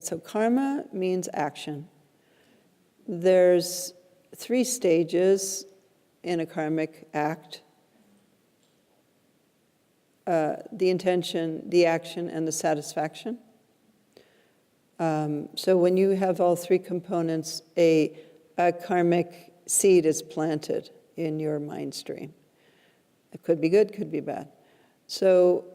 so karma means action. There's 3 stages in a karmic act. The intention, the action, and the satisfaction. So when you have all 3 components, a karmic seed is planted in your mind stream. It could be good, could be bad. So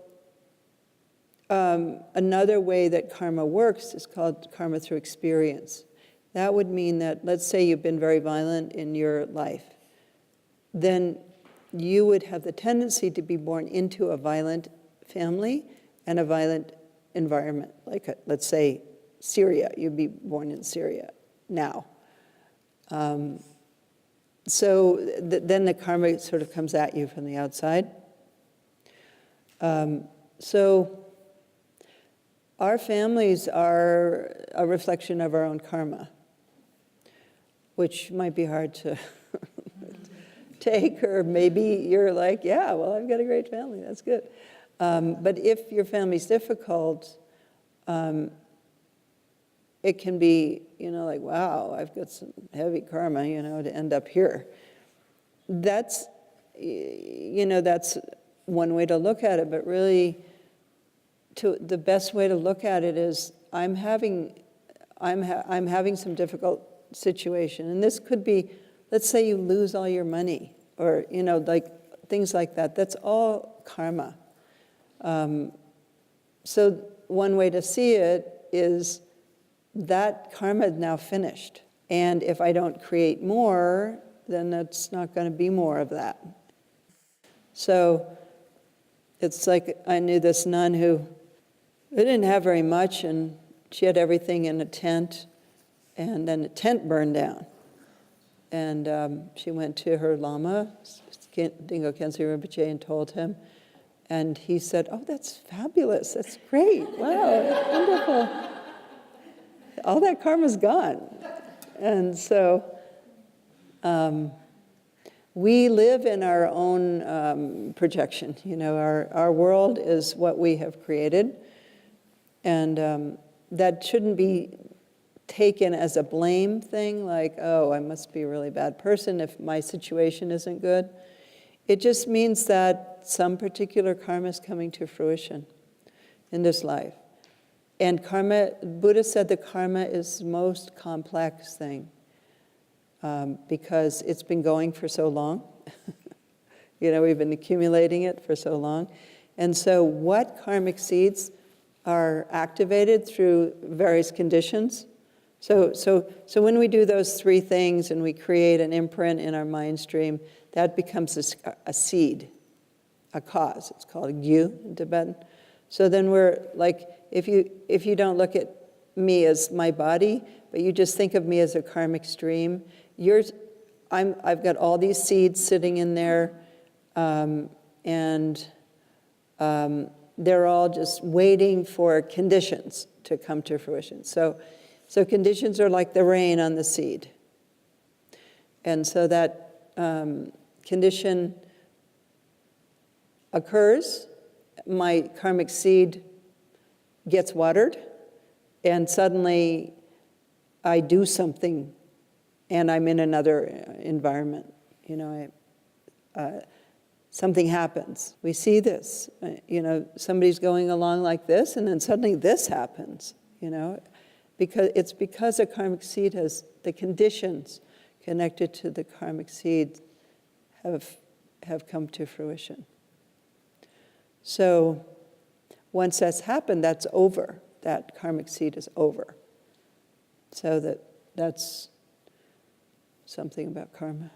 another way that karma works is called karma through experience. That would mean that, let's say you've been very violent in your life, then you would have the tendency to be born into a violent family and a violent environment. Like, let's say, Syria, you'd be born in Syria now. So then the karma sort of comes at you from the outside. So our families are a reflection of our own karma, which might be hard to take, or maybe you're like, yeah, well, I've got a great family, that's good. But if your family's difficult, it can be, like, wow, I've got some heavy karma, to end up here. That's, that's one way to look at it, but really, the best way to look at it is, I'm having some difficult situation, and this could be, let's say you lose all your money, or like things like that. That's all karma. So one way to see it is that karma is now finished, and if I don't create more, then that's not going to be more of that. So it's like I knew this nun who didn't have very much, and she had everything in a tent, and then the tent burned down. And she went to her Lama, Dingo Khyentse Rinpoche, and told him. And he said, oh, that's fabulous. That's great. Wow, that's wonderful. All that karma's gone. And so we live in our own projection. Our world is what we have created. And that shouldn't be taken as a blame thing, like, oh, I must be a really bad person if my situation isn't good. It just means that some particular karma is coming to fruition in this life. And karma, Buddha said that karma is the most complex thing because it's been going for so long. We've been accumulating it for so long. And so what karmic seeds are activated through various conditions. So when we do those 3 things and we create an imprint in our mind stream, that becomes a seed, a cause. It's called a gyu in Tibetan. So then we're like, if you don't look at me as my body, but you just think of me as a karmic stream, I've got all these seeds sitting in there, and they're all just waiting for conditions to come to fruition. So conditions are like the rain on the seed. And so that condition occurs, my karmic seed gets watered, and suddenly I do something, and I'm in another environment. Something happens. We see this. Somebody's going along like this, and then suddenly this happens. Because a karmic seed has the conditions connected to the karmic seed have come to fruition. So once that's happened, that's over. That karmic seed is over. So that's something about karma.